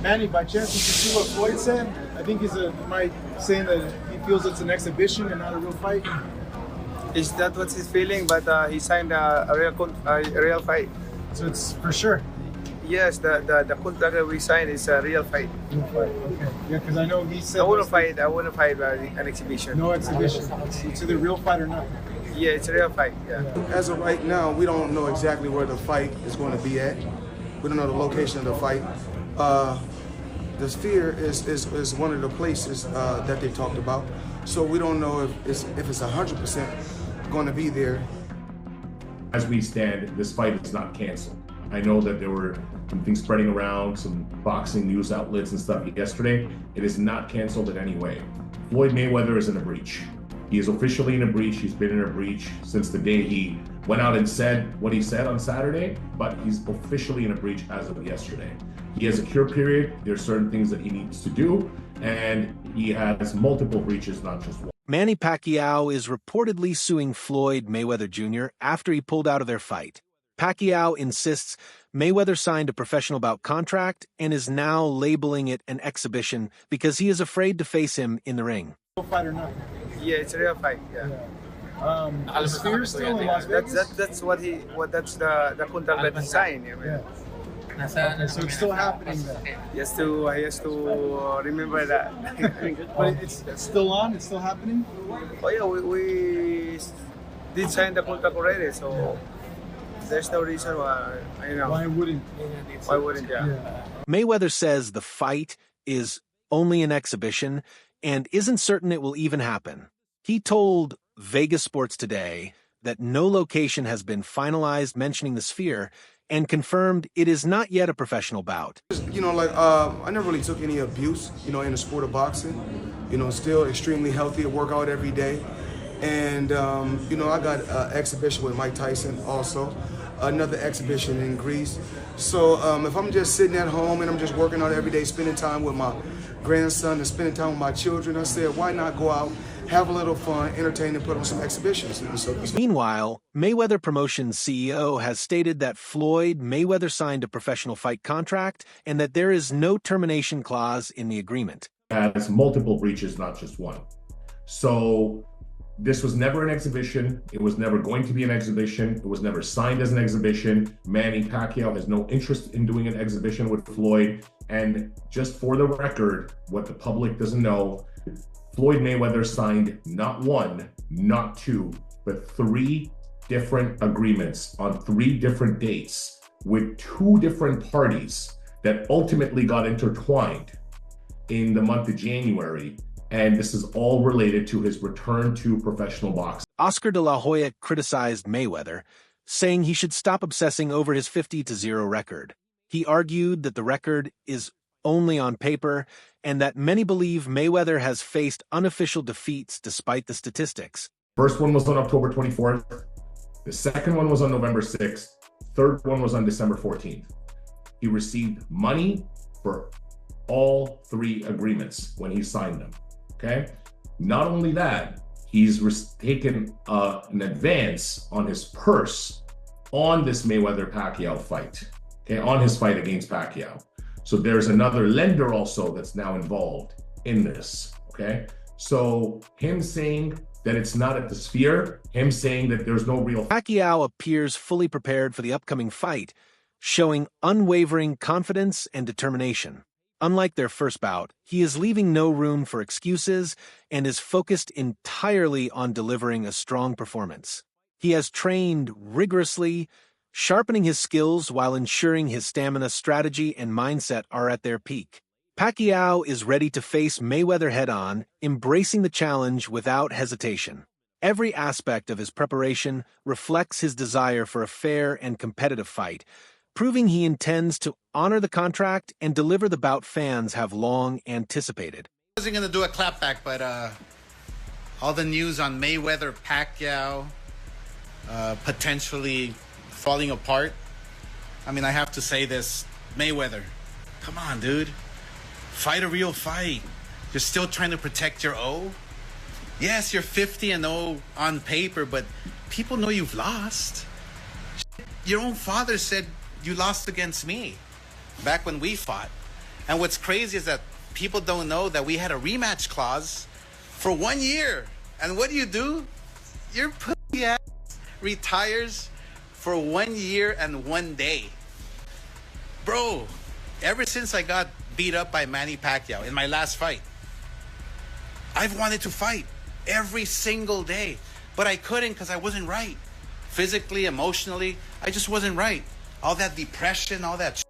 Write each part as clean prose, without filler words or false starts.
Manny, by chance, did you see what Floyd said? I think he's saying that he feels it's an exhibition and not a real fight. Is that what he's feeling? But he signed a real fight. So it's for sure. Yes, the contract that we signed is a real fight. Real fight, okay. Yeah, because I know he said... I wouldn't fight an exhibition. No exhibition. It's either real fight or not. Yeah, it's a real fight, yeah. As of right now, we don't know exactly where the fight is going to be at. We don't know the location of the fight. The Sphere is one of the places that they talked about. So we don't know if it's 100% going to be there. As we stand, this fight is not canceled. I know that there were some things spreading around, some boxing news outlets and stuff yesterday. It is not canceled in any way. Floyd Mayweather is in a breach. He is officially in a breach. He's been in a breach since the day he went out and said what he said on Saturday, but he's officially in a breach as of yesterday. He has a cure period. There's certain things that he needs to do, and he has multiple breaches, not just one. Manny Pacquiao is reportedly suing Floyd Mayweather Jr. after he pulled out of their fight. Pacquiao insists Mayweather signed a professional bout contract and is now labeling it an exhibition because he is afraid to face him in the ring. Real fight or not? Yeah, it's a real fight, yeah. The Sphere still in Las Vegas? That's the contract that he signed. Yeah. So it's still happening then? He has to remember that. But it's still on? It's still happening? Oh yeah, we did sign the contract already, so there's no reason why, Why wouldn't? Why wouldn't, yeah. Mayweather says the fight is only an exhibition and isn't certain it will even happen. He told Vegas Sports Today that no location has been finalized mentioning the Sphere and confirmed it is not yet a professional bout. I never really took any abuse, in the sport of boxing. Still extremely healthy, I work out every day. And, I got an exhibition with Mike Tyson also, another exhibition in Greece. So if I'm just sitting at home and I'm just working out every day, spending time with my grandson and spending time with my children, I said, why not go out, have a little fun, entertain, and put on some exhibitions. Meanwhile, Mayweather Promotions CEO has stated that Floyd Mayweather signed a professional fight contract and that there is no termination clause in the agreement. Has multiple breaches, not just one. So this was never an exhibition. It was never going to be an exhibition. It was never signed as an exhibition. Manny Pacquiao has no interest in doing an exhibition with Floyd. And just for the record, what the public doesn't know, Floyd Mayweather signed not one, not two, but 3 different agreements on 3 different dates with 2 different parties that ultimately got intertwined in the month of January. And this is all related to his return to professional boxing. Oscar de la Hoya criticized Mayweather, saying he should stop obsessing over his 50-0 record. He argued that the record is only on paper and that many believe Mayweather has faced unofficial defeats despite the statistics. First one was on October 24th. The second one was on November 6th. Third one was on December 14th. He received money for all 3 agreements when he signed them. Okay. Not only that, he's taken an advance on his purse on this Mayweather-Pacquiao fight. Okay, on his fight against Pacquiao. So there's another lender also that's now involved in this. Okay, so him saying that it's not at the Sphere, him saying that there's no real... Pacquiao appears fully prepared for the upcoming fight, showing unwavering confidence and determination. Unlike their first bout, he is leaving no room for excuses and is focused entirely on delivering a strong performance. He has trained rigorously, sharpening his skills while ensuring his stamina, strategy, and mindset are at their peak. Pacquiao is ready to face Mayweather head-on, embracing the challenge without hesitation. Every aspect of his preparation reflects his desire for a fair and competitive fight, proving he intends to honor the contract and deliver the bout fans have long anticipated. I wasn't going to do a clapback, but all the news on Mayweather-Pacquiao potentially falling apart. I mean, I have to say this. Mayweather, come on, dude. Fight a real fight. You're still trying to protect your O. Yes, you're 50-0 on paper, but people know you've lost. Your own father said you lost against me back when we fought. And what's crazy is that people don't know that we had a rematch clause for 1 year. And what do? Your pussy ass retires for 1 year and 1 day. Bro, ever since I got beat up by Manny Pacquiao in my last fight, I've wanted to fight every single day, but I couldn't because I wasn't right. Physically, emotionally, I just wasn't right. All that depression, all that shit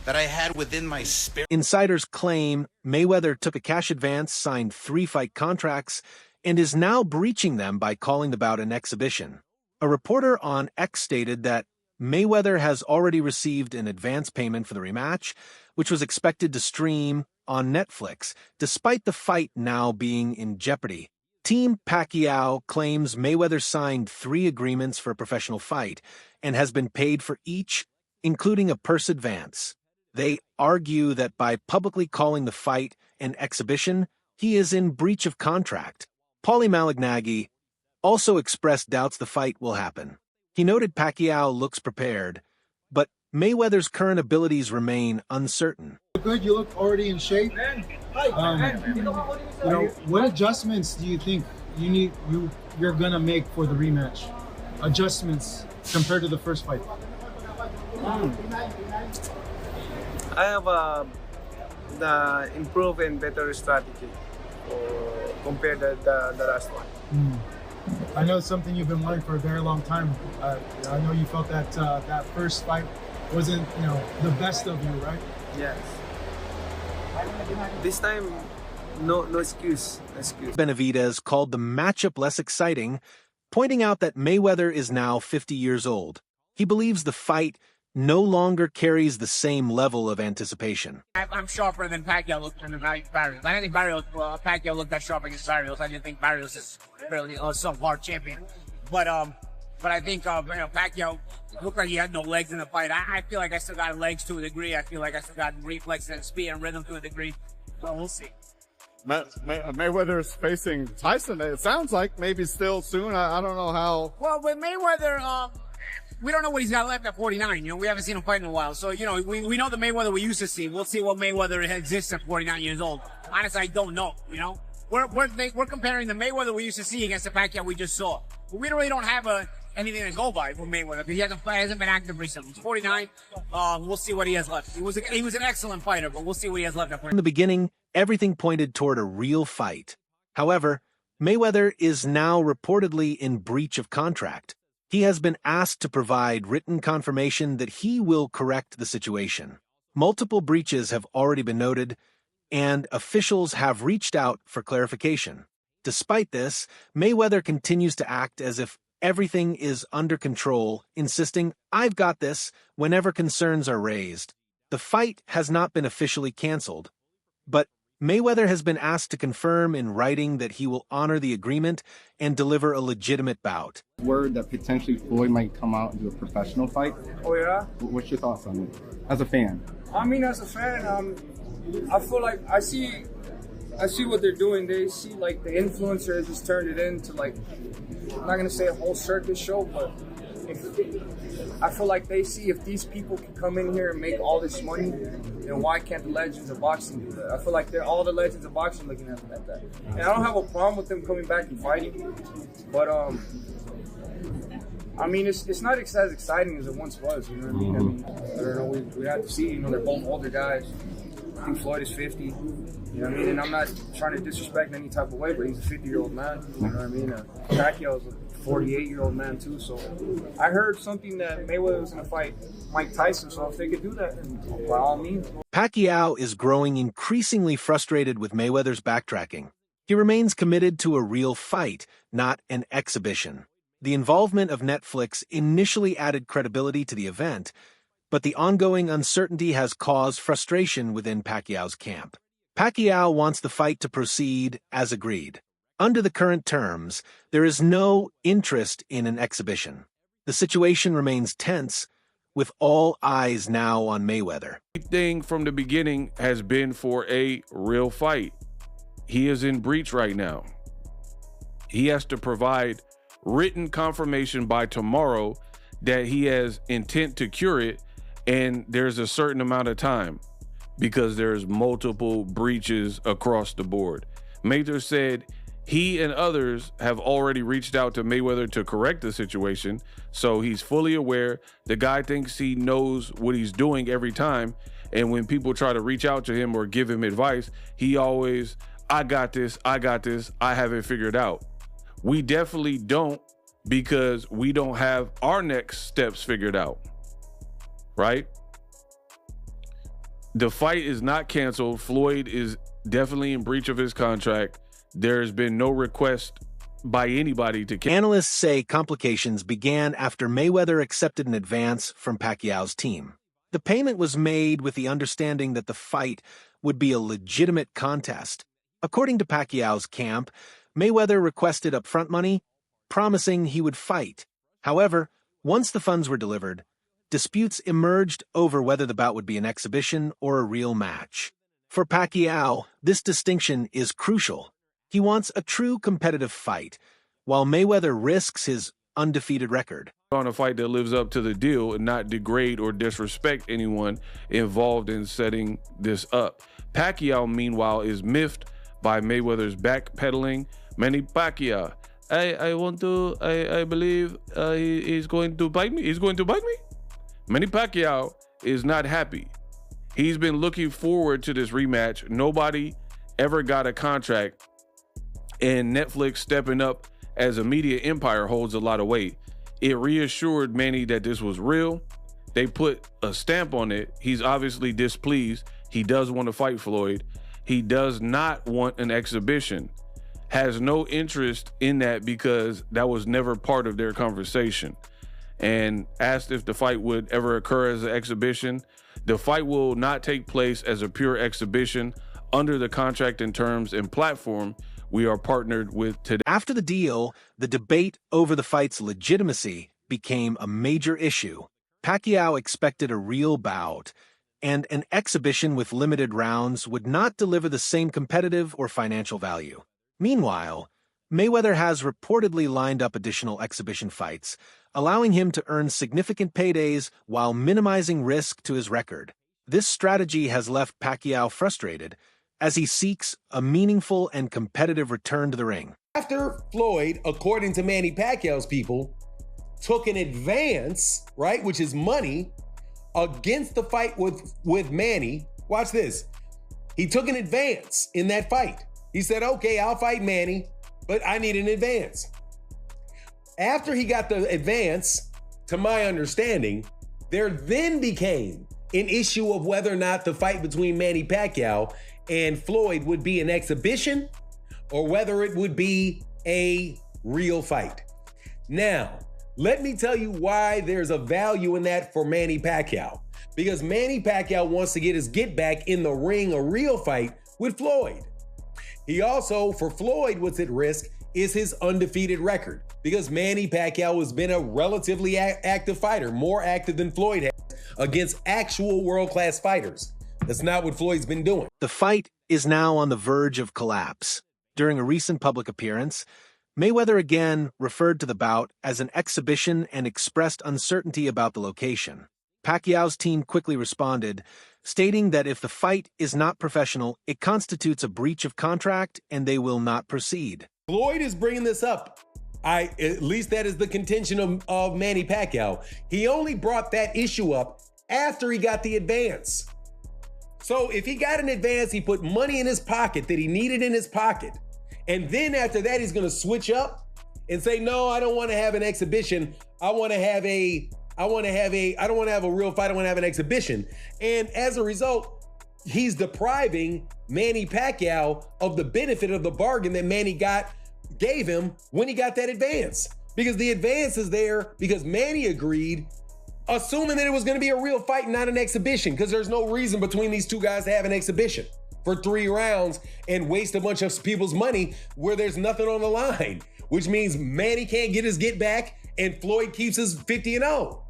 that I had within my spirit. Insiders claim Mayweather took a cash advance, signed 3 fight contracts, and is now breaching them by calling the bout an exhibition. A reporter on X stated that Mayweather has already received an advance payment for the rematch, which was expected to stream on Netflix, despite the fight now being in jeopardy. Team Pacquiao claims Mayweather signed 3 agreements for a professional fight and has been paid for each, including a purse advance. They argue that by publicly calling the fight an exhibition, he is in breach of contract. Paulie Malignaggi also expressed doubts the fight will happen. He noted Pacquiao looks prepared, but Mayweather's current abilities remain uncertain. Good, you look already in shape. What adjustments do you think you're gonna make for the rematch? Adjustments compared to the first fight. I have the improved and better strategy compared to the last one. I know it's something you've been wanting for a very long time. I know you felt that that first fight wasn't, the best of you, right? Yes. This time, no excuse. Benavidez called the matchup less exciting, pointing out that Mayweather is now 50 years old. He believes the fight no longer carries the same level of anticipation. I'm sharper than Pacquiao looked than Barrios. I didn't think Pacquiao looked that sharp against Barrios. I didn't think Barrios is really a subpar champion. But I think Pacquiao looked like he had no legs in the fight. I feel like I still got legs to a degree. I feel like I still got reflexes and speed and rhythm to a degree. So we'll see. Mayweather is facing Tyson. It sounds like maybe still soon. I don't know how. Well, with Mayweather, we don't know what he's got left at 49. We haven't seen him fight in a while. So, we know the Mayweather we used to see. We'll see what Mayweather exists at 49 years old. Honestly, I don't know, We're comparing the Mayweather we used to see against the Pacquiao we just saw. But we really don't have anything to go by for Mayweather. He hasn't been active recently. He's 49. We'll see what he has left. He was an excellent fighter, but we'll see what he has left at 49. In the beginning, everything pointed toward a real fight. However, Mayweather is now reportedly in breach of contract. He has been asked to provide written confirmation that he will correct the situation. Multiple breaches have already been noted, and officials have reached out for clarification. Despite this, Mayweather continues to act as if everything is under control, insisting, "I've got this," whenever concerns are raised. The fight has not been officially canceled, but Mayweather has been asked to confirm in writing that he will honor the agreement and deliver a legitimate bout. Word that potentially Floyd might come out and do a professional fight. Oh, yeah? What's your thoughts on it, as a fan? I mean, as a fan, I feel like I see what they're doing. They see like the influencers just turned it into like, I'm not gonna say a whole circus show, but I feel like they see if these people can come in here and make all this money, then why can't the legends of boxing do that? I feel like they're all the legends of boxing looking at that. And I don't have a problem with them coming back and fighting, but I mean, it's not as exciting as it once was. You know what I mean? I don't know. We have to see. They're both older guys. I think Floyd is 50. You know what I mean? And I'm not trying to disrespect any type of way, but he's a 50-year-old man. You know what I mean? Pacquiao is a 48-year-old man too. So I heard something that Mayweather was going to fight Mike Tyson. So if they could do that, then by all means. Pacquiao is growing increasingly frustrated with Mayweather's backtracking. He remains committed to a real fight, not an exhibition. The involvement of Netflix initially added credibility to the event, but the ongoing uncertainty has caused frustration within Pacquiao's camp. Pacquiao wants the fight to proceed as agreed. Under the current terms, there is no interest in an exhibition. The situation remains tense, with all eyes now on Mayweather. Everything from the beginning has been for a real fight. He is in breach right now. He has to provide written confirmation by tomorrow that he has intent to cure it, and there's a certain amount of time. because there's multiple breaches across the board. Mayweather said he and others have already reached out to Mayweather to correct the situation, so he's fully aware. The guy thinks he knows what he's doing every time, and when people try to reach out to him or give him advice, he always, I got this, I have it figured out. We definitely don't, because we don't have our next steps figured out, right? The fight is not canceled. Floyd is definitely in breach of his contract. There's been no request by anybody to cancel. Analysts say complications began after Mayweather accepted an advance from Pacquiao's team. The payment was made with the understanding that the fight would be a legitimate contest. According to Pacquiao's camp, Mayweather requested upfront money, promising he would fight. However, once the funds were delivered, disputes emerged over whether the bout would be an exhibition or a real match. For Pacquiao, this distinction is crucial. He wants a true competitive fight, while Mayweather risks his undefeated record. On a fight that lives up to the deal and not degrade or disrespect anyone involved in setting this up. Pacquiao, meanwhile, is miffed by Mayweather's backpedaling. Manny Pacquiao, I believe he's going to bite me. He's going to bite me? Manny Pacquiao is not happy. He's been looking forward to this rematch. Nobody ever got a contract, and Netflix stepping up as a media empire holds a lot of weight. It reassured Manny that this was real. They put a stamp on it. He's obviously displeased. He does want to fight Floyd. He does not want an exhibition. Has no interest in that because that was never part of their conversation. And asked if the fight would ever occur as an exhibition. The fight will not take place as a pure exhibition under the contract and terms and platform we are partnered with today. After the deal, the debate over the fight's legitimacy became a major issue. Pacquiao expected a real bout, and an exhibition with limited rounds would not deliver the same competitive or financial value. Meanwhile, Mayweather has reportedly lined up additional exhibition fights, allowing him to earn significant paydays while minimizing risk to his record. This strategy has left Pacquiao frustrated as he seeks a meaningful and competitive return to the ring. After Floyd, according to Manny Pacquiao's people, took an advance, right, which is money, against the fight with Manny, watch this. He took an advance in that fight. He said, okay, I'll fight Manny, but I need an advance. After he got the advance, to my understanding, there then became an issue of whether or not the fight between Manny Pacquiao and Floyd would be an exhibition or whether it would be a real fight. Now, let me tell you why there's a value in that for Manny Pacquiao. Because Manny Pacquiao wants to get his get back in the ring, a real fight with Floyd. He also, for Floyd, what's at risk is his undefeated record. Because Manny Pacquiao has been a relatively active fighter, more active than Floyd has, against actual world-class fighters. That's not what Floyd's been doing. The fight is now on the verge of collapse. During a recent public appearance, Mayweather again referred to the bout as an exhibition and expressed uncertainty about the location. Pacquiao's team quickly responded, stating that if the fight is not professional, it constitutes a breach of contract and they will not proceed. Floyd is bringing this up. At least that is the contention of Manny Pacquiao. He only brought that issue up after he got the advance. So if he got an advance, he put money in his pocket that he needed in his pocket. And then after that, he's going to switch up and say, no, I don't want to have an exhibition. I don't want to have a real fight. I want to have an exhibition. And as a result, he's depriving Manny Pacquiao of the benefit of the bargain that Manny gave him when he got that advance. Because the advance is there because Manny agreed, assuming that it was going to be a real fight, not an exhibition, because there's no reason between these two guys to have an exhibition for 3 rounds and waste a bunch of people's money where there's nothing on the line, which means Manny can't get his get back and Floyd keeps his 50-0.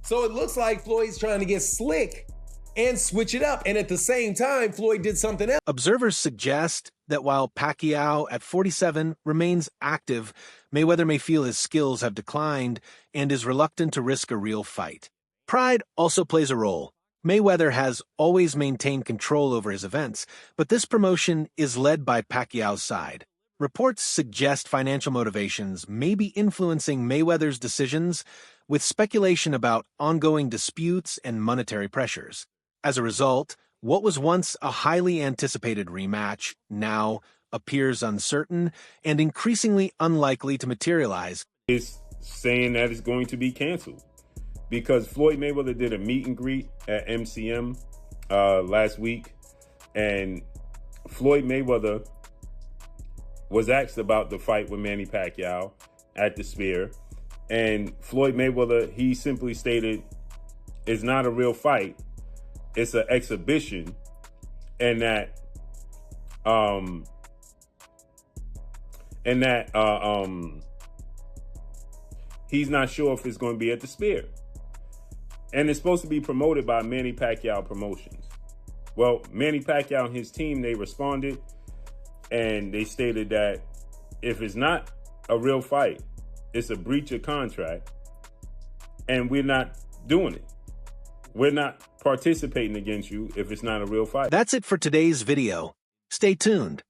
So it looks like Floyd's trying to get slick and switch it up. And at the same time, Floyd did something else. Observers suggest that while Pacquiao at 47 remains active, Mayweather may feel his skills have declined and is reluctant to risk a real fight. Pride also plays a role. Mayweather has always maintained control over his events, but this promotion is led by Pacquiao's side. Reports suggest financial motivations may be influencing Mayweather's decisions, with speculation about ongoing disputes and monetary pressures. As a result, what was once a highly anticipated rematch now appears uncertain and increasingly unlikely to materialize. It's saying that it's going to be canceled because Floyd Mayweather did a meet and greet at MCM last week, and Floyd Mayweather was asked about the fight with Manny Pacquiao at the Sphere, and Floyd Mayweather, he simply stated, it's not a real fight, it's an exhibition, and that he's not sure if it's going to be at the Sphere. And it's supposed to be promoted by Manny Pacquiao Promotions. Well, Manny Pacquiao and his team, they responded and they stated that if it's not a real fight, it's a breach of contract, and we're not doing it. We're not participating against you if it's not a real fight. That's it for today's video. Stay tuned.